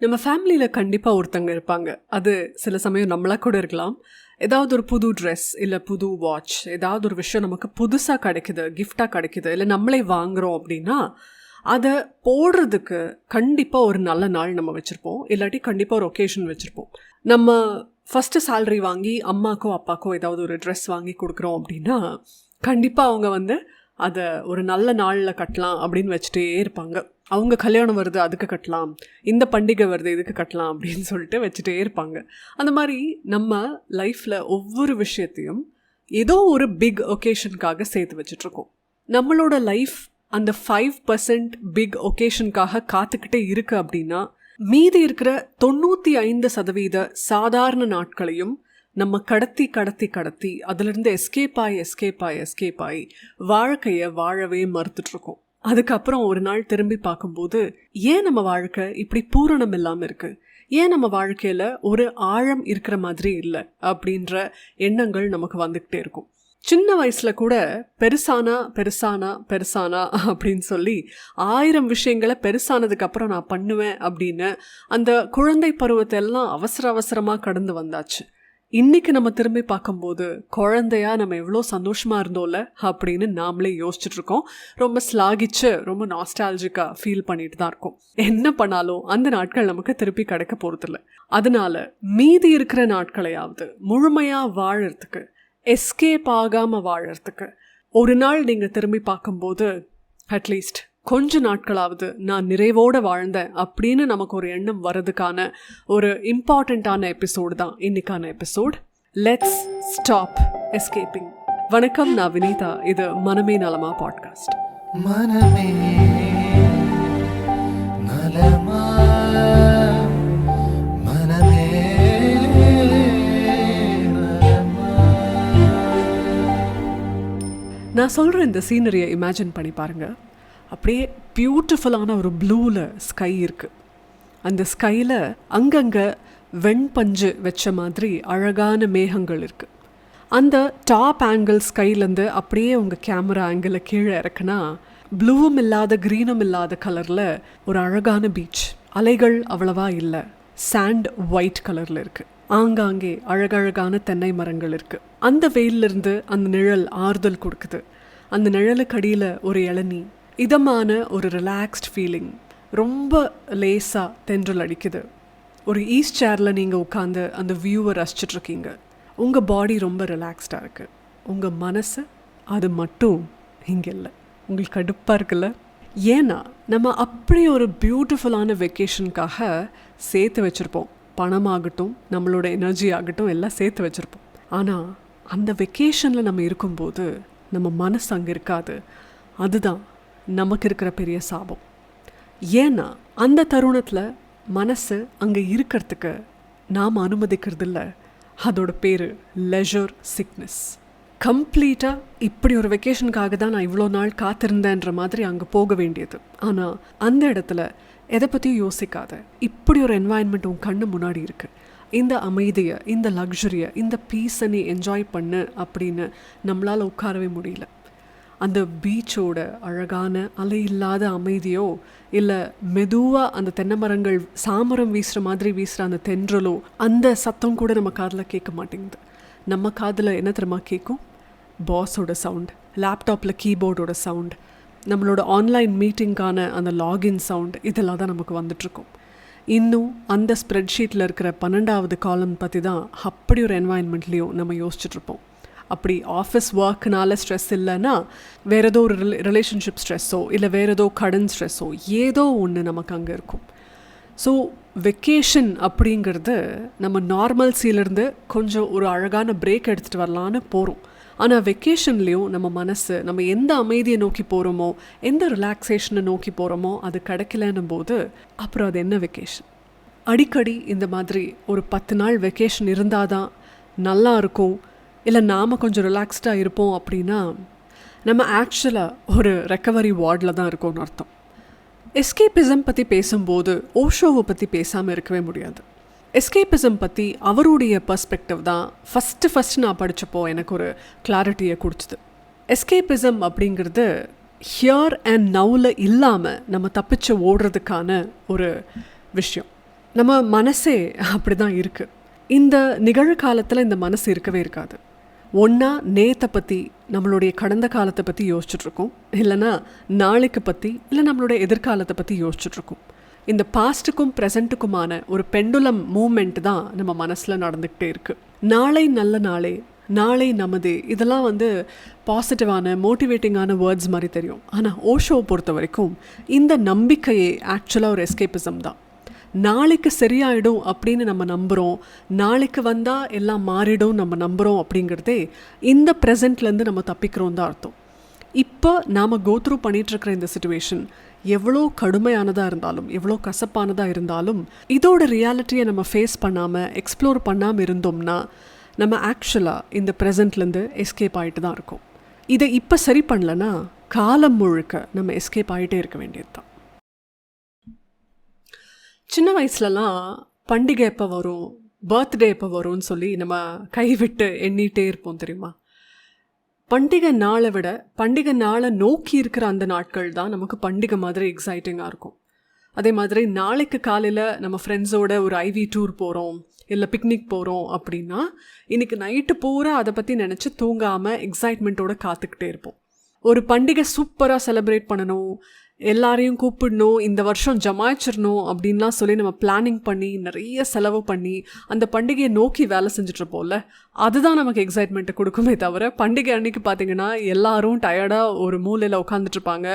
நம்ம ஃபேமிலியில் கண்டிப்பாக ஒருத்தங்க இருப்பாங்க. அது சில சமயம் நம்மளாக கூட இருக்கலாம். ஏதாவது ஒரு புது ட்ரெஸ் இல்லை புது வாட்ச், ஏதாவது ஒரு விஷயம் நமக்கு புதுசாக கிடைக்குது, கிஃப்டாக கிடைக்குது, இல்லை நம்மளே வாங்குகிறோம் அப்படின்னா அதை போடுறதுக்கு கண்டிப்பாக ஒரு நல்ல நாள் நம்ம வச்சுருப்போம். இல்லாட்டி கண்டிப்பாக ஒரு ஒகேஷன் வச்சுருப்போம். நம்ம ஃபஸ்ட்டு சேலரி வாங்கி அம்மாக்கோ அப்பாக்கோ ஏதாவது ஒரு ட்ரெஸ் வாங்கி கொடுக்குறோம் அப்படின்னா கண்டிப்பாக அவங்க அதை ஒரு நல்ல நாளில் கட்டலாம் அப்படின்னு வச்சுட்டே இருப்பாங்க. அவங்க கல்யாணம் வருது அதுக்கு கட்டலாம், இந்த பண்டிகை வருது இதுக்கு கட்டலாம் அப்படின்னு சொல்லிட்டு வச்சுட்டே இருப்பாங்க. அந்த மாதிரி நம்ம லைஃப்பில் ஒவ்வொரு விஷயத்தையும் ஏதோ ஒரு பிக் ஒகேஷனுக்காக சேர்த்து வச்சிட்ருக்கோம். நம்மளோட லைஃப் அந்த 5% பிக் ஒகேஷனுக்காக காத்துக்கிட்டே இருக்கு அப்படின்னா மீதி இருக்கிற 95% சாதாரண நாட்களையும் நம்ம கடத்தி அதிலிருந்து எஸ்கேப் ஆகி வாழ்க்கையை வாழவே மறுத்துட்ருக்கோம். அதுக்கப்புறம் ஒரு நாள் திரும்பி பார்க்கும்போது ஏன் நம்ம வாழ்க்கை இப்படி பூரணம் இல்லாமல் இருக்குது, ஏன் நம்ம வாழ்க்கையில் ஒரு ஆழம் இருக்கிற மாதிரி இல்லை அப்படின்ற எண்ணங்கள் நமக்கு வந்துக்கிட்டே இருக்கும். சின்ன வயசில் கூட பெருசானா அப்படின்னு சொல்லி 1000 விஷயங்களை பெருசானதுக்கப்புறம் நான் பண்ணுவேன் அப்படின்னு அந்த குழந்தை பருவத்தை எல்லாம் அவசரமாக கடந்து வந்தாச்சு. இன்றைக்கி நம்ம திரும்பி பார்க்கும்போது குழந்தையா நம்ம எவ்வளோ சந்தோஷமாக இருந்தோம்ல அப்படின்னு நாமளே யோசிச்சுட்ருக்கோம். ரொம்ப ஸ்லாகிச்சு ரொம்ப நாஸ்டாலஜிக்காக ஃபீல் பண்ணிட்டு தான் இருக்கோம். என்ன பண்ணாலும் அந்த நாட்கள் நமக்கு திருப்பி கிடைக்க போகிறதில்ல. அதனால மீதி இருக்கிற நாட்களையாவது முழுமையாக வாழறதுக்கு, எஸ்கேப் ஆகாமல் வாழறதுக்கு ஒரு நாள் நீங்கள் திரும்பி பார்க்கும்போது அட்லீஸ்ட் கொஞ்ச நாட்களாவது நான் நிறைவோடு வாழ்ந்தேன் அப்படின்னு நமக்கு ஒரு எண்ணம் வர்றதுக்கான ஒரு இம்பார்ட்டண்ட்டான எபிசோடு தான் இன்னைக்கான எபிசோட். Let's stop escaping. வணக்கம், நான் வினிதா. இது மனமே நலமா பாட்காஸ்ட். மனமே நலமா, மனமே நலமா. நான் சொல்கிற இந்த சீனரியை இமேஜின் பண்ணி பாருங்கள். அப்படியே பியூட்டிஃபுல்லான ஒரு ப்ளூவில் ஸ்கை இருக்குது. அந்த ஸ்கையில் அங்கங்கே வெண்பஞ்சு வச்ச மாதிரி அழகான மேகங்கள் இருக்குது. அந்த டாப் ஆங்கிள் ஸ்கைலேருந்து அப்படியே உங்கள் கேமரா ஆங்கிளை கீழே இறக்குனா ப்ளூவும் இல்லாத க்ரீனும் இல்லாத கலரில் ஒரு அழகான பீச். அலைகள் அவ்வளவா இல்லை, சாண்ட் ஒயிட் கலரில் இருக்குது. ஆங்காங்கே அழகழகான தென்னை மரங்கள் இருக்குது. அந்த வெயிலிருந்து அந்த நிழல் ஆறுதல் கொடுக்குது. அந்த நிழலுக்கு அடியில் ஒரு இளநீ, இதமான ஒரு ரிலாக்ஸ்ட் ஃபீலிங். ரொம்ப லேசாக தென்றல் அடிக்குது. ஒரு ஈஸ்ட் சேரில் நீங்கள் உட்காந்து அந்த வியூவை ரசிச்சிட்ருக்கீங்க. உங்கள் பாடி ரொம்ப ரிலாக்ஸ்டாக இருக்குது. உங்கள் மனசு அது மட்டும் இங்கே இல்லை. உங்களுக்கு கடுப்பாக இருக்குல்ல? ஏன்னா நம்ம அப்படி ஒரு பியூட்டிஃபுல்லான வெக்கேஷனுக்காக சேர்த்து வச்சுருப்போம். பணமாகட்டும், நம்மளோட எனர்ஜி ஆகட்டும், எல்லாம் சேர்த்து வச்சுருப்போம். ஆனால் அந்த வெக்கேஷனில் நம்ம இருக்கும்போது நம்ம மனசு அங்கே இருக்காது. அதுதான் நமக்கு இருக்கிற பெரிய சாபம். ஏன்னா அந்த தருணத்தில் மனசு அங்கே இருக்கிறதுக்கு நாம் அனுமதிக்கிறது இல்லை. அதோட பேர் லெஷர் சிக்னஸ். கம்ப்ளீட்டாக இப்படி ஒரு வெக்கேஷனுக்காக தான் நான் இவ்வளோ நாள் காத்திருந்தேன்ற மாதிரி அங்கே போக வேண்டியது. ஆனால் அந்த இடத்துல எதை பற்றியும் யோசிக்காத, இப்படி ஒரு என்வாயன்மெண்ட் உன் கண்ணு முன்னாடி இருக்குது. இந்த அமைதியை, இந்த லக்ஸுரியை, இந்த பீஸை நீ என்ஜாய் பண்ணு அப்படின்னு நம்மளால் உட்காரவே முடியல. அந்த பீச்சோட அழகான அலை இல்லாத அமைதியோ, இல்லை மெதுவாக அந்த தென்னை மரங்கள் சாமரம் வீசுகிற மாதிரி வீசுகிற அந்த தென்றலோ, அந்த சத்தம் கூட நம்ம காதில் கேட்க மாட்டேங்குது. நம்ம காதில் என்ன தெரியுமா கேட்கும்? பாஸோட சவுண்ட், லேப்டாப்பில் கீபோர்டோட சவுண்ட், நம்மளோட ஆன்லைன் மீட்டிங்கான அந்த லாகின் சவுண்ட், இதெல்லாம் தான் நமக்கு வந்துட்ருக்கோம். இன்னும் அந்த ஸ்ப்ரெட்ஷீட்டில் இருக்கிற 12வது காலம் பற்றி தான் அப்படி ஒரு என்வாயன்மெண்ட்லேயும் நம்ம யோசிச்சுட்ருப்போம். அப்படி ஆஃபீஸ் ஒர்க்குனால ஸ்ட்ரெஸ் இல்லைன்னா வேறு ஏதோ ஒரு ரிலேஷன்ஷிப் ஸ்ட்ரெஸ்ஸோ, இல்லை வேறு ஏதோ கடன் ஸ்ட்ரெஸ்ஸோ, ஏதோ ஒன்று நமக்கு அங்கே இருக்கும். ஸோ வெக்கேஷன் அப்படிங்கிறது நம்ம நார்மல்ஸிலேருந்து கொஞ்சம் ஒரு அழகான பிரேக் எடுத்துகிட்டு வரலான்னு போகிறோம். ஆனால் வெக்கேஷன்லேயும் நம்ம மனசு நம்ம எந்த அமைதியை நோக்கி போகிறோமோ, எந்த ரிலாக்ஸேஷனை நோக்கி போகிறோமோ அது கிடைக்கலன்னும் போது அப்புறம் அது என்ன வெக்கேஷன்? அடிக்கடி இந்த மாதிரி ஒரு 10 நாள் வெக்கேஷன் இருந்தால் தான் நல்லா இருக்கும், இல்லை நாம் கொஞ்சம் ரிலாக்ஸ்டாக இருப்போம் அப்படின்னா நம்ம ஆக்சுவலாக ஒரு ரெக்கவரி வார்டில் தான் இருக்கோம்னு அர்த்தம். எஸ்கேப்பிசம் பற்றி பேசும்போது ஓஷோவை பற்றி பேசாமல் இருக்கவே முடியாது. எஸ்கேப்பிசம் பற்றி அவருடைய பர்ஸ்பெக்டிவ் தான் ஃபஸ்ட்டு நான் படித்தப்போ எனக்கு ஒரு கிளாரிட்டியை கொடுத்துது. எஸ்கேப்பிசம் அப்படிங்கிறது ஹியர் அண்ட் நவ்வில் இல்லாமல் நம்ம தப்பிச்சு ஓடுறதுக்கான ஒரு விஷயம். நம்ம மனசே அப்படி தான் இருக்குது. இந்த நிகழ்காலத்தில் இந்த மனசு இருக்கவே இருக்காது. ஒன்றா நேத்தை பற்றி, நம்மளுடைய கடந்த காலத்தை பற்றி யோசிச்சுட்ருக்கோம், இல்லைனா நாளைக்கு பற்றி, இல்லை நம்மளுடைய எதிர்காலத்தை பற்றி யோசிச்சுட்ருக்கோம். இந்த பாஸ்ட்டுக்கும் ப்ரெசண்ட்டுக்குமான ஒரு பெண்டுலம் மூமெண்ட் தான் நம்ம மனசில் நடந்துக்கிட்டே இருக்குது. நாளை நல்ல நாளே, நாளை நமதே, இதெல்லாம் பாசிட்டிவான மோட்டிவேட்டிங்கான வேர்ட்ஸ் மாதிரி தெரியும். ஆனால் ஓஷோவை பொறுத்த வரைக்கும் இந்த நம்பிக்கையே ஆக்சுவலாக ஒரு எஸ்கேபிசம் தான். நாளைக்கு சரியாயிடும் அப்படின்னு நம்ம நம்புகிறோம், நாளைக்கு வந்தால் எல்லாம் மாறிடும் நம்ம நம்புகிறோம். அப்படிங்கிறதே இந்த ப்ரெசண்ட்லேருந்து நம்ம தப்பிக்கிறோம் தான் அர்த்தம். இப்போ நாம் கோத்ரூ பண்ணிகிட்ருக்கிற இந்த சிச்சுவேஷன் எவ்வளோ கடுமையானதாக இருந்தாலும், எவ்வளோ கசப்பானதாக இருந்தாலும், இதோட ரியாலிட்டியை நம்ம ஃபேஸ் பண்ணாமல், எக்ஸ்ப்ளோர் பண்ணாமல் இருந்தோம்னா நம்ம ஆக்சுவலாக இந்த ப்ரெசண்ட்லேருந்து எஸ்கேப் ஆகிட்டு தான் இருக்கோம். இதை இப்போ சரி பண்ணலன்னா காலம் முழுக்க நம்ம எஸ்கேப் ஆகிட்டே இருக்க வேண்டியது தான். சின்ன வயசுலலாம் பண்டிகை எப்போ வரும், பர்த்டே எப்போ வரும்னு சொல்லி நம்ம கைவிட்டு எண்ணிகிட்டே இருப்போம் தெரியுமா. பண்டிகை நாளை விட பண்டிகை நாளை நோக்கி இருக்கிற அந்த நாட்கள் தான் நமக்கு பண்டிகை மாதிரி எக்ஸைட்டிங்காக இருக்கும். அதே மாதிரி நாளைக்கு காலையில் நம்ம ஃப்ரெண்ட்ஸோட ஒரு ஐவி டூர் போகிறோம், இல்லை பிக்னிக் போகிறோம் அப்படின்னா இன்றைக்கி நைட்டு பூரா அதை பற்றி நினச்சி தூங்காமல் எக்ஸைட்மெண்ட்டோடு காத்துக்கிட்டே இருப்போம். ஒரு பண்டிகை சூப்பராக செலிப்ரேட் பண்ணணும், எல்லாரையும் கூப்பிடணும், இந்த வருஷம் ஜமாய்ச்சிடணும் அப்படின்லாம் சொல்லி நம்ம பிளானிங் பண்ணி நிறைய செலவு பண்ணி அந்த பண்டிகையை நோக்கி வேலை செஞ்சிட்ருப்போம்ல, அதுதான் நமக்கு எக்ஸைட்மெண்ட்டை கொடுக்குமே தவிர, பண்டிகை அன்றைக்கி பார்த்திங்கன்னா எல்லாரும் டயர்டாக ஒரு மூலையில் உட்காந்துட்ருப்பாங்க,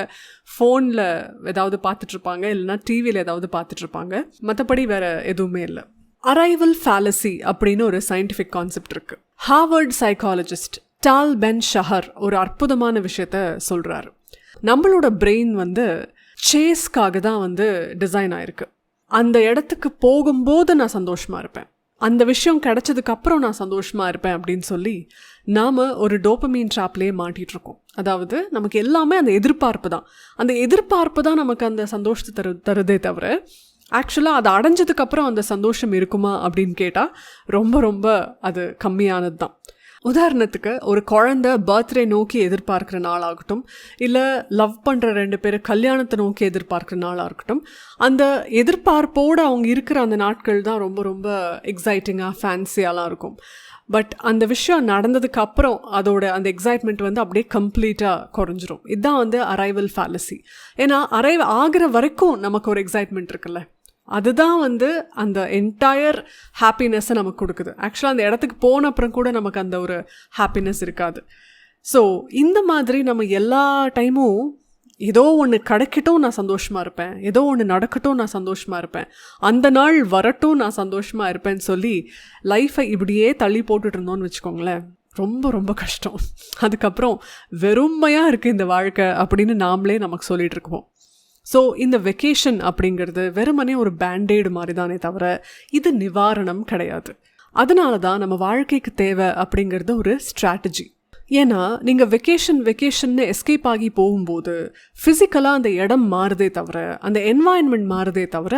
ஃபோனில் ஏதாவது பார்த்துட்ருப்பாங்க, இல்லைனா டிவியில் ஏதாவது பார்த்துட்ருப்பாங்க, மற்றபடி வேறு எதுவுமே இல்லை. அரைவல் ஃபேலசி அப்படின்னு ஒரு சயின்டிஃபிக் கான்செப்ட் இருக்குது. ஹார்வர்ட் சைக்காலஜிஸ்ட் டால் பென் ஷஹர் ஒரு அற்புதமான விஷயத்த சொல்கிறாரு. நம்மளோட பிரெயின் சேஸ்க்காக தான் டிசைன் ஆயிருக்கு. அந்த இடத்துக்கு போகும்போது நான் சந்தோஷமாக இருப்பேன், அந்த விஷயம் கிடைச்சதுக்கப்புறம் நான் சந்தோஷமாக இருப்பேன் அப்படின்னு சொல்லி நாம் ஒரு டோபமீன் ட்ராப்லேயே மாட்டிகிட்ருக்கோம். அதாவது நமக்கு எல்லாமே அந்த எதிர்பார்ப்பு தான், அந்த எதிர்பார்ப்பு தான் நமக்கு அந்த சந்தோஷத்தை தருதே தவிர ஆக்சுவலாக அதை அடைஞ்சதுக்கப்புறம் அந்த சந்தோஷம் இருக்குமா அப்படின்னு கேட்டால் ரொம்ப ரொம்ப அது கம்மியானது தான். உதாரணத்துக்கு ஒரு குழந்தை பர்த்டே நோக்கி எதிர்பார்க்குற நாளாகட்டும், இல்லை லவ் பண்ணுற 2 பேர் கல்யாணத்தை நோக்கி எதிர்பார்க்குற நாளாக இருக்கட்டும், அந்த எதிர்பார்ப்போடு அவங்க இருக்கிற அந்த நாட்கள் தான் ரொம்ப ரொம்ப எக்ஸைட்டிங்காக ஃபேன்சியாலாம் இருக்கும். பட் அந்த விஷயம் நடந்ததுக்கப்புறம் அதோட அந்த எக்ஸைட்மெண்ட் அப்படியே கம்ப்ளீட்டாக குறைஞ்சிரும். இதுதான் அரைவல் ஃபேலசி. ஏன்னா அரைவ் ஆகிற வரைக்கும் நமக்கு ஒரு எக்ஸைட்மெண்ட் இருக்குல்ல, அதுதான் அந்த என்டையர் ஹாப்பினஸ்ஸை நமக்கு கொடுக்குது. ஆக்சுவலாக அந்த இடத்துக்கு போன அப்புறம் கூட நமக்கு அந்த ஒரு ஹாப்பினஸ் இருக்காது. ஸோ இந்த மாதிரி நம்ம எல்லா டைமும் ஏதோ ஒன்று கிடைக்கட்டும் நான் சந்தோஷமாக இருப்பேன், ஏதோ ஒன்று நடக்கட்டும் நான் சந்தோஷமாக இருப்பேன், அந்த நாள் வரட்டும் நான் சந்தோஷமாக இருப்பேன்னு சொல்லி லைஃப்பை இப்படியே தள்ளி போட்டுட்டு இருந்தோன்னு வச்சுக்கோங்களேன், ரொம்ப ரொம்ப கஷ்டம். அதுக்கப்புறம் வெறுமையாக இருக்குது இந்த வாழ்க்கை அப்படின்னு நாமளே நமக்கு சொல்லிகிட்டு இருக்கோம். ஸோ இந்த வெக்கேஷன் அப்படிங்கிறது வெறுமனே ஒரு பேண்டேடு மாதிரி தானே தவிர இது நிவாரணம் கிடையாது. அதனால தான் நம்ம வாழ்க்கைக்கு தேவை அப்படிங்கிறது ஒரு ஸ்ட்ராட்டஜி. ஏன்னா நீங்கள் வெக்கேஷன்னு எஸ்கேப் ஆகி போகும்போது ஃபிசிக்கலாக அந்த இடம் மாறுதே தவிர, அந்த என்வாயன்மெண்ட் மாறுதே தவிர,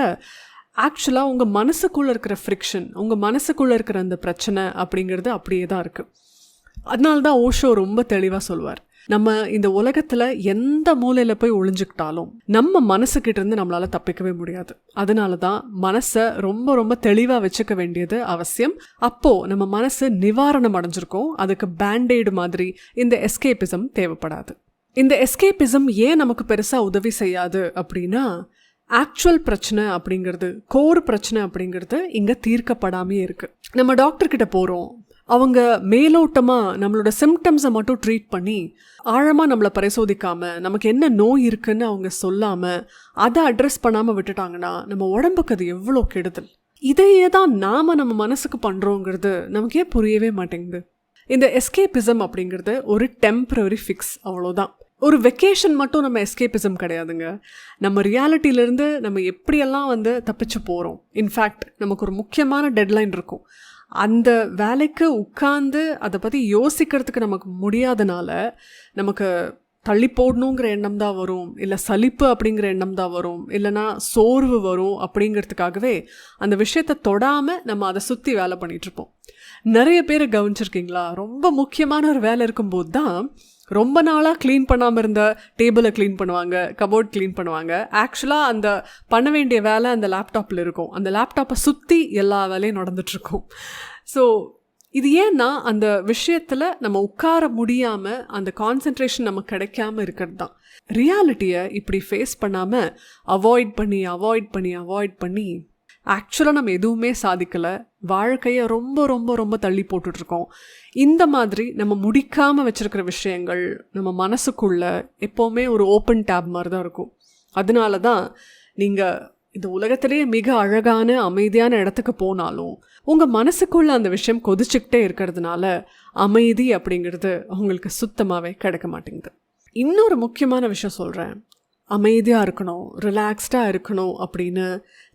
ஆக்சுவலாக உங்கள் மனசுக்குள்ளே இருக்கிற ஃப்ரிக்ஷன், உங்கள் மனசுக்குள்ளே இருக்கிற அந்த பிரச்சனை அப்படிங்கிறது அப்படியே தான் இருக்குது. அதனால தான் ஓஷோ ரொம்ப தெளிவாக சொல்வார், நம்ம இந்த உலகத்தில் எந்த மூலையில் போய் ஒளிஞ்சுக்கிட்டாலும் நம்ம மனசுக்கிட்ட இருந்து நம்மளால் தப்பிக்கவே முடியாது. அதனால தான் மனசை ரொம்ப ரொம்ப தெளிவாக வச்சுக்க வேண்டியது அவசியம். அப்போது நம்ம மனசு நிவாரணம் அடைஞ்சிருக்கோம், அதுக்கு பேண்டேடு மாதிரி இந்த எஸ்கேபிசம் தேவைப்படாது. இந்த எஸ்கேபிசம் ஏன் நமக்கு பெருசாக உதவி செய்யாது அப்படின்னா, ஆக்சுவல் பிரச்சனை அப்படிங்கிறது, கோர் பிரச்சனை அப்படிங்கிறது இங்கே தீர்க்கப்படாமே இருக்குது. நம்ம டாக்டர்கிட்ட போகிறோம், அவங்க மேலோட்டமாக நம்மளோட சிம்டம்ஸை மட்டும் ட்ரீட் பண்ணி ஆழமாக நம்மளை பரிசோதிக்காமல் நமக்கு என்ன நோய் இருக்குன்னு அவங்க சொல்லாமல் அதை அட்ரெஸ் பண்ணாமல் விட்டுட்டாங்கன்னா நம்ம உடம்புக்கு அது எவ்வளோ கெடுதல். இதையே தான் நாம் நம்ம மனசுக்கு பண்ணுறோங்கிறது நமக்கே புரியவே மாட்டேங்குது. இந்த எஸ்கேபிசம் அப்படிங்கிறது ஒரு டெம்பரரி ஃபிக்ஸ், அவ்வளோதான். ஒரு வெக்கேஷன் மட்டும் நம்ம எஸ்கேபிசம் கிடையாதுங்க. நம்ம ரியாலிட்டியிலேருந்து நம்ம எப்படியெல்லாம் தப்பிச்சு போகிறோம். இன்ஃபேக்ட் நமக்கு ஒரு முக்கியமான டெட்லைன் இருக்கும், அந்த வேலைக்கு உட்கார்ந்து அதை பற்றி யோசிக்கிறதுக்கு நமக்கு முடியாதனால நமக்கு தள்ளி போடணுங்கிற எண்ணம் தான் வரும், இல்லை சலிப்பு அப்படிங்கிற எண்ணம் தான் வரும், இல்லைனா சோர்வு வரும். அப்படிங்கிறதுக்காகவே அந்த விஷயத்தை தொடாமல் நம்ம அதை சுற்றி வேலை பண்ணிகிட்ருப்போம். நிறைய பேர் கவனிச்சிருக்கீங்களா, ரொம்ப முக்கியமான ஒரு வேலை இருக்கும்போது தான் ரொம்ப நாளாக க்ளீன் பண்ணாமல் இருந்த டேபிளை க்ளீன் பண்ணுவாங்க, கபோர்ட் க்ளீன் பண்ணுவாங்க. ஆக்சுவலாக அந்த பண்ண வேண்டிய வேலை அந்த லேப்டாப்பில் இருக்கும். அந்த லேப்டாப்பை சுற்றி எல்லா வேலையும் நடந்துகிட்ருக்கும். ஸோ இது ஏன்னா அந்த விஷயத்தில் நம்ம உட்கார முடியாமல் அந்த கான்சென்ட்ரேஷன் நமக்கு கிடைக்காம இருக்கிறது தான். ரியாலிட்டியை இப்படி ஃபேஸ் பண்ணாமல் அவாய்ட் பண்ணி ஆக்சுவலாக நம்ம எதுவுமே சாதிக்கலை, வாழ்க்கையை ரொம்ப ரொம்ப ரொம்ப தள்ளி போட்டுட்ருக்கோம். இந்த மாதிரி நம்ம முடிக்காமல் வச்சுருக்கிற விஷயங்கள் நம்ம மனசுக்குள்ளே எப்போவுமே ஒரு ஓப்பன் டேப் மாதிரி தான் இருக்கும். அதனால தான் நீங்கள் இந்த உலகத்திலேயே மிக அழகான அமைதியான இடத்துக்கு போனாலும் உங்கள் மனசுக்குள்ளே அந்த விஷயம் கொதிச்சுக்கிட்டே இருக்கிறதுனால அமைதி அப்படிங்கிறது உங்களுக்கு சுத்தமாகவே கிடைக்க மாட்டேங்குது. இன்னொரு முக்கியமான விஷயம் சொல்கிறேன். அமைதியாக இருக்கணும், ரிலாக்ஸ்டாக இருக்கணும் அப்படின்னு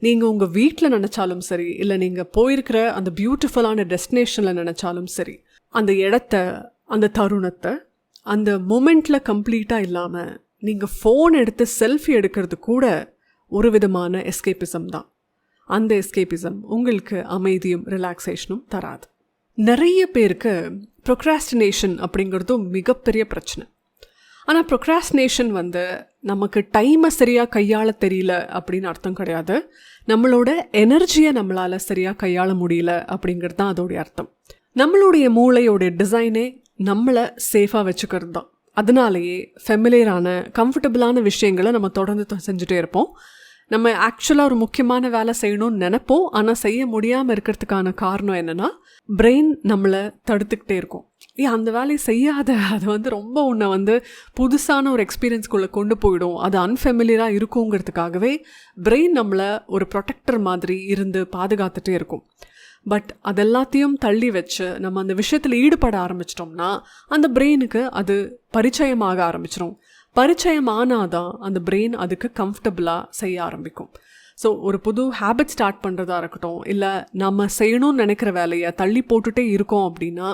நீங்கள் உங்கள் வீட்டில் நினச்சாலும் சரி, இல்லை நீங்கள் போயிருக்கிற அந்த பியூட்டிஃபுல்லான டெஸ்டினேஷனில் நினச்சாலும் சரி, அந்த இடத்த, அந்த தருணத்தை, அந்த மொமெண்ட்டில் கம்ப்ளீட்டாக இல்லாமல் நீங்கள் ஃபோன் எடுத்து செல்ஃபி எடுக்கிறது கூட ஒரு விதமான எஸ்கேபிசம் தான். அந்த எஸ்கேபிசம் உங்களுக்கு அமைதியும் ரிலாக்ஸேஷனும் தராது. நிறைய பேருக்கு ப்ரொக்ராஸ்டினேஷன் அப்படிங்கிறதும் மிகப்பெரிய பிரச்சனை. ஆனால் ப்ரொக்ராஸ்டினேஷன் நமக்கு டைமை சரியாக கையாள தெரியல அப்படின்னு அர்த்தம் கிடையாது. நம்மளோட எனர்ஜியை நம்மளால் சரியாக கையாள முடியல அப்படிங்கிறது தான் அதோடைய அர்த்தம். நம்மளுடைய மூளையோடைய டிசைனே நம்மளை சேஃபாக வச்சுக்கிறது தான். அதனாலேயே ஃபெமிலியரான கம்ஃபர்டபுளான விஷயங்களை நம்ம தொடர்ந்து செஞ்சுட்டே இருப்போம். நம்ம ஆக்சுவலாக ஒரு முக்கியமான வேலை செய்யணும்னு நினைப்போம், ஆனால் செய்ய முடியாமல் இருக்கிறதுக்கான காரணம் என்னென்னா பிரெயின் நம்மளை தடுத்துக்கிட்டே இருக்கும். அந்த வேலையை செய்யாத, அது ரொம்ப உன்னை புதுசான ஒரு எக்ஸ்பீரியன்ஸ்குள்ளே கொண்டு போயிடும், அது அன்ஃபெமிலியராக இருக்குங்கிறதுக்காகவே பிரெயின் நம்மளை ஒரு ப்ரொடெக்டர் மாதிரி இருந்து பாதுகாத்துட்டே இருக்கும். பட் அதெல்லாத்தையும் தள்ளி வச்சு நம்ம அந்த விஷயத்தில் ஈடுபட ஆரம்பிச்சிட்டோம்னா அந்த பிரெயினுக்கு அது பரிச்சயமாக ஆரம்பிச்சிடும். பரிச்சயம் ஆனாதான் அந்த பிரெயின் அதுக்கு கம்ஃபர்டபுளாக செய்ய ஆரம்பிக்கும். ஸோ ஒரு புது ஹேபிட் ஸ்டார்ட் பண்ணுறதா இருக்கட்டும், இல்லை நம்ம செய்யணும்னு நினைக்கிற வேலையை தள்ளி போட்டுகிட்டே இருக்கோம் அப்படின்னா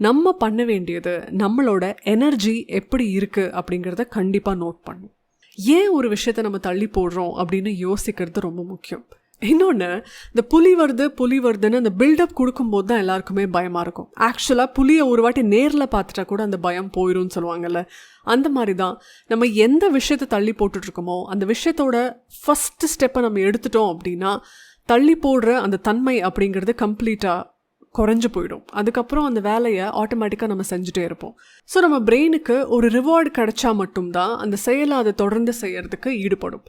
நம்ம பண்ண வேண்டியது நம்மளோட எனர்ஜி எப்படி இருக்குது அப்படிங்கிறத கண்டிப்பாக நோட் பண்ணும். ஏன் ஒரு விஷயத்தை நம்ம தள்ளி போடுறோம் அப்படின்னு யோசிக்கிறது ரொம்ப முக்கியம். இன்னொன்று, இந்த புலி வருதுன்னு அந்த பில்டப் கொடுக்கும்போது தான் எல்லாருக்குமே பயமாக இருக்கும். ஆக்சுவலாக புலியை ஒரு வாட்டி நேரில் பார்த்துட்டா கூட அந்த பயம் போயிடும்னு சொல்லுவாங்கல்ல. அந்த மாதிரி தான் நம்ம எந்த விஷயத்தை தள்ளி போட்டுட்ருக்கோமோ அந்த விஷயத்தோட ஃபஸ்ட்டு ஸ்டெப்பை நம்ம எடுத்துட்டோம் அப்படின்னா தள்ளி போடுற அந்த தன்மை அப்படிங்கிறது கம்ப்ளீட்டாக குறைஞ்சு போயிடும். அதுக்கப்புறம் அந்த வேலையை ஆட்டோமேட்டிக்காக நம்ம செஞ்சுட்டே இருப்போம். ஸோ நம்ம பிரெயினுக்கு ஒரு ரிவார்டு கிடைச்சா மட்டும்தான் அந்த செயலை அதை தொடர்ந்து செய்யறதுக்கு ஈடுபடும்.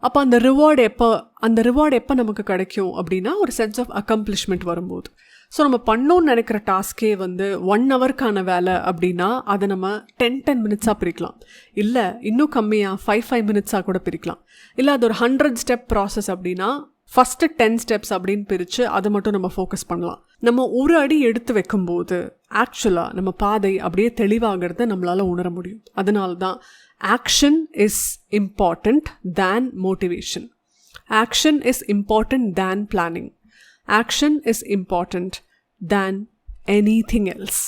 அப்போ அந்த ரிவார்டு எப்போ நமக்கு கிடைக்கும் அப்படின்னா ஒரு சென்ஸ் ஆஃப் அக்கம்ப்ளிஷ்மெண்ட் வரும்போது. ஸோ நம்ம பண்ணோன்னு நினைக்கிற டாஸ்கே 1 ஹவருக்கான வேலை அப்படின்னா அதை நம்ம 10 மினிட்ஸாக பிரிக்கலாம், இல்லை இன்னும் கம்மியாக 5 மினிட்ஸாக கூட பிரிக்கலாம். இல்லை அது ஒரு 100 ஸ்டெப் ப்ராசஸ் அப்படின்னா ஃபஸ்ட்டு 10 ஸ்டெப்ஸ் அப்படின்னு பிரித்து அதை மட்டும் நம்ம ஃபோக்கஸ் பண்ணலாம். நம்ம ஒரு அடி எடுத்து வைக்கும்போது ஆக்சுவலாக நம்ம பாதை அப்படியே தெளிவாகிறத நம்மளால் உணர முடியும். அதனால தான் action is important than motivation. Action is important than planning. Action is important than anything else.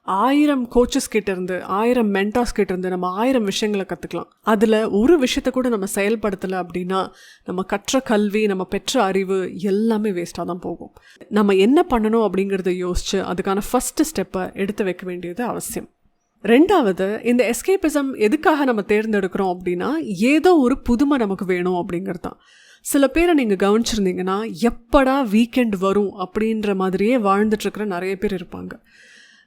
1000 coaches கிட்டேருந்து 1000 மென்டார்ஸ் கிட்டேருந்து நம்ம 1000 விஷயங்களை கற்றுக்கலாம். அதில் ஒரு விஷயத்தை கூட நம்ம செயல்படுத்தலை அப்படின்னா நம்ம கற்ற கல்வி, நம்ம பெற்ற அறிவு எல்லாமே வேஸ்ட்டாக தான் போகும். நம்ம என்ன பண்ணணும் அப்படிங்கிறத யோசித்து அதுக்கான ஃபஸ்ட்டு ஸ்டெப்பை எடுத்து வைக்க வேண்டியது அவசியம். ரெண்டாவது, இந்த எஸ்கேபிசம் எதுக்காக நம்ம தேர்ந்தெடுக்கிறோம் அப்படின்னா ஏதோ ஒரு புதுமை நமக்கு வேணும் அப்படிங்கிறது தான். சில பேரை நீங்கள் கவனிச்சிருந்தீங்கன்னா எப்படா வீக்கெண்ட் வரும் அப்படின்ற மாதிரியே வாழ்ந்துட்டுருக்கிற நிறைய பேர் இருப்பாங்க.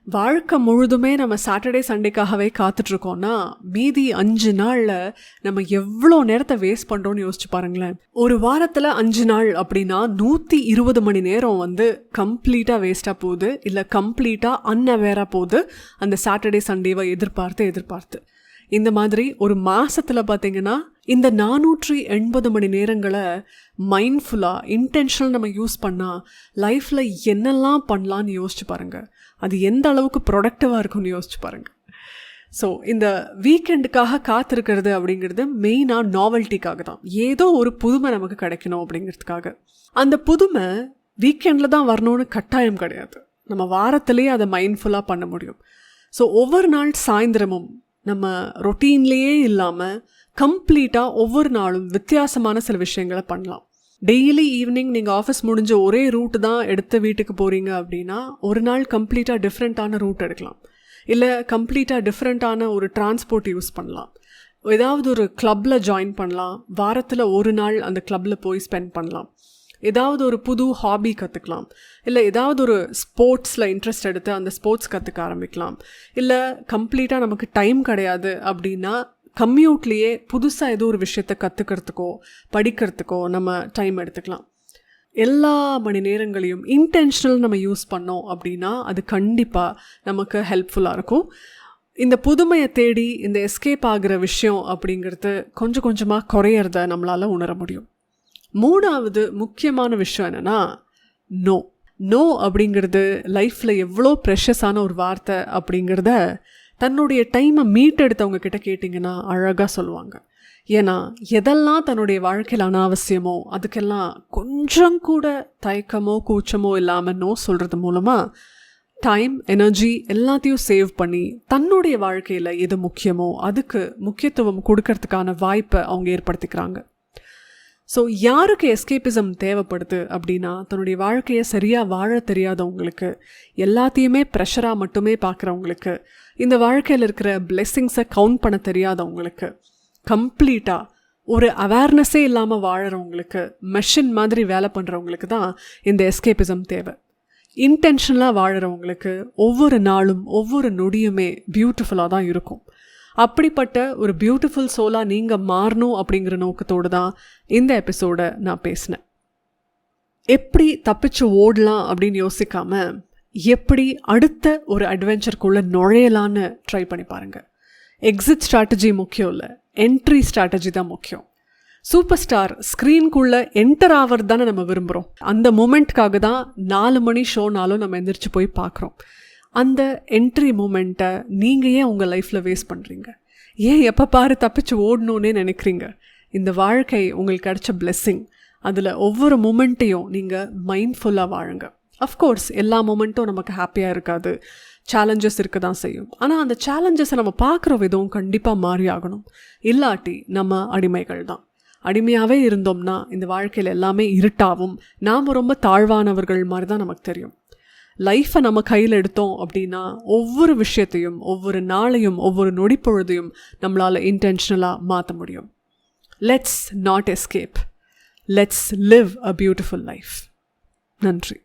வாழ்க்கை முழுதுமே நம்ம சாட்டர்டே சண்டேக்காகவே காத்துட்ருக்கோன்னா மீதி 5 நாளில் நம்ம எவ்வளோ நேரத்தை வேஸ்ட் பண்ணுறோன்னு யோசிச்சு பாருங்களேன். ஒரு வாரத்தில் 5 நாள் அப்படின்னா 120 மணி நேரம் கம்ப்ளீட்டாக வேஸ்ட்டாக போகுது, இல்லை கம்ப்ளீட்டாக அன்அவேராக போகுது அந்த சாட்டர்டே சண்டேவை எதிர்பார்த்து. இந்த மாதிரி ஒரு மாதத்தில் பார்த்திங்கன்னா இந்த 480 மணி நேரங்களை மைண்ட்ஃபுல்லாக இன்டென்ஷனல் நம்ம யூஸ் பண்ணால் லைஃப்பில் என்னெல்லாம் பண்ணலான்னு யோசிச்சு பாருங்கள். அது எந்த அளவுக்கு ப்ரொடக்டிவாக இருக்குன்னு யோசிச்சு பாருங்கள். ஸோ இந்த வீக்கெண்டுக்காக காத்திருக்கிறது அப்படிங்கிறது மெயினாக நாவல்ட்டிக்காக தான். ஏதோ ஒரு புதுமை நமக்கு கிடைக்கணும் அப்படிங்கிறதுக்காக. அந்த புதுமை வீக்கெண்டில் தான் வரணும்னு கட்டாயம் கிடையாது. நம்ம வாரத்திலேயே அதை மைண்ட்ஃபுல்லாக பண்ண முடியும். ஸோ ஒவ்வொரு நாள் சாயந்தரமும் நம்ம ரொட்டீன்லேயே இல்லாமல் கம்ப்ளீட்டாக ஒவ்வொரு நாளும் வித்தியாசமான சில விஷயங்களை பண்ணலாம். டெய்லி ஈவினிங் நீங்கள் ஆஃபீஸ் முடிஞ்ச ஒரே ரூட்டு தான் எடுத்து வீட்டுக்கு போகிறீங்க அப்படின்னா ஒரு நாள் கம்ப்ளீட்டாக டிஃப்ரெண்ட்டான ரூட் எடுக்கலாம். இல்லை கம்ப்ளீட்டாக டிஃப்ரெண்ட்டான ஒரு டிரான்ஸ்போர்ட் யூஸ் பண்ணலாம். ஏதாவது ஒரு கிளப்பில் ஜாயின் பண்ணலாம். வாரத்தில் ஒரு நாள் அந்த கிளப்பில் போய் ஸ்பெண்ட் பண்ணலாம். ஏதாவது ஒரு புது ஹாபி கற்றுக்கலாம். இல்லை ஏதாவது ஒரு ஸ்போர்ட்ஸில் இன்ட்ரெஸ்ட் எடுத்து அந்த ஸ்போர்ட்ஸ் கற்றுக்க ஆரம்பிக்கலாம். இல்லை கம்ப்ளீட்டாக நமக்கு டைம் கிடையாது அப்படின்னா கம்யூட்லேயே புதுசாக ஏதோ ஒரு விஷயத்தை கற்றுக்கிறதுக்கோ படிக்கிறதுக்கோ நம்ம டைம் எடுத்துக்கலாம். எல்லா மணி நேரங்களையும் இன்டென்ஷனல் நம்ம யூஸ் பண்ணோம் அப்படின்னா அது கண்டிப்பாக நமக்கு ஹெல்ப்ஃபுல்லாக இருக்கும். இந்த புதுமையை தேடி இந்த எஸ்கேப் ஆகிற விஷயம் அப்படிங்கிறது கொஞ்சம் கொஞ்சமாக குறையிறத நம்மளால் உணர முடியும். 3வது முக்கியமான விஷயம் என்னென்னா நோ அப்படிங்கிறது லைஃப்பில் எவ்வளோ ப்ரெஷஸான ஒரு வார்த்தை அப்படிங்கிறத தன்னுடைய டைமை மீட்டெடுத்தவங்க கிட்ட கேட்டிங்கன்னா அழகாக சொல்லுவாங்க. ஏன்னா எதெல்லாம் தன்னுடைய வாழ்க்கையில் அனாவசியமோ அதுக்கெல்லாம் கொஞ்சம் கூட தயக்கமோ கூச்சமோ இல்லாமல் நோ சொல்கிறது மூலமாக டைம், எனர்ஜி எல்லாத்தையும் சேவ் பண்ணி தன்னுடைய வாழ்க்கையில் எது முக்கியமோ அதுக்கு முக்கியத்துவம் கொடுக்கறதுக்கான வாய்ப்பை அவங்க ஏற்படுத்திக்கிறாங்க. ஸோ யாருக்கு எஸ்கேபிசம் தேவைப்படுது அப்படின்னா தன்னுடைய வாழ்க்கையை சரியாக வாழ தெரியாதவங்களுக்கு, எல்லாத்தையுமே ப்ரெஷராக மட்டுமே பார்க்குறவங்களுக்கு, இந்த வாழ்க்கையில் இருக்கிற பிளெஸ்ஸிங்ஸை கவுண்ட் பண்ண தெரியாதவங்களுக்கு, கம்ப்ளீட்டாக ஒரு அவேர்னஸே இல்லாமல் வாழறவங்களுக்கு, மெஷின் மாதிரி வேலை பண்ணுறவங்களுக்கு தான் இந்த எஸ்கேபிசம் தேவை. இன்டென்ஷனலாக வாழறவங்களுக்கு ஒவ்வொரு நாளும் ஒவ்வொரு நொடியுமே பியூட்டிஃபுல்லாக தான் இருக்கும். அப்படிப்பட்ட ஒரு பியூட்டிஃபுல் சோலாக நீங்கள் மாறணும் அப்படிங்கிற நோக்கத்தோடு தான் இந்த எபிசோடை நான் பேசினேன். எப்படி தப்பிச்சு ஓடலாம் அப்படின்னு யோசிக்காமல் எப்படி அடுத்த ஒரு அட்வென்ச்சருக்குள்ளே நுழையலான்னு ட்ரை பண்ணி பாருங்கள். எக்ஸிட் ஸ்ட்ராட்டஜி முக்கியம் இல்லை, என்ட்ரி ஸ்ட்ராட்டஜி தான் முக்கியம். சூப்பர் ஸ்டார் ஸ்க்ரீனுக்குள்ளே என்டர் ஆகிறது தானே நம்ம விரும்புகிறோம். அந்த மூமெண்ட்காக தான் 4 மணி ஷோனாலும் நம்ம எந்திரிச்சு போய் பார்க்குறோம். அந்த என்ட்ரி மூமெண்ட்டை நீங்கள் ஏன் உங்கள் லைஃப்பில் வேஸ்ட் பண்ணுறீங்க? ஏன் எப்போ பாரு தப்பிச்சு ஓடணுன்னே நினைக்கிறீங்க? இந்த வாழ்க்கை உங்களுக்கு கிடைச்ச பிளெஸ்ஸிங். அதில் ஒவ்வொரு மூமெண்ட்டையும் நீங்கள் மைண்ட்ஃபுல்லாக வாழுங்க. அஃப்கோர்ஸ் எல்லா மூமெண்ட்டும் நமக்கு ஹாப்பியாக இருக்காது, சேலஞ்சஸ் இருக்க தான் செய்யும். ஆனால் அந்த சேலஞ்சஸை நம்ம பார்க்குற விதம் கண்டிப்பாக மாறி ஆகணும். இல்லாட்டி நம்ம அடிமைகள் தான். அடிமையாகவே இருந்தோம்னா இந்த வாழ்க்கையில் எல்லாமே இருட்டாகவும் நாம் ரொம்ப தாழ்வானவர்கள் மாதிரி தான் நமக்கு தெரியும். லைஃப்பை நம்ம கையில் எடுத்தோம் அப்படின்னா ஒவ்வொரு விஷயத்தையும், ஒவ்வொரு நாளையும், ஒவ்வொரு நொடிப்பொழுதையும் நம்மளால் இன்டென்ஷனலாக மாற்ற முடியும். Let's not escape, let's live a beautiful life. நன்றி.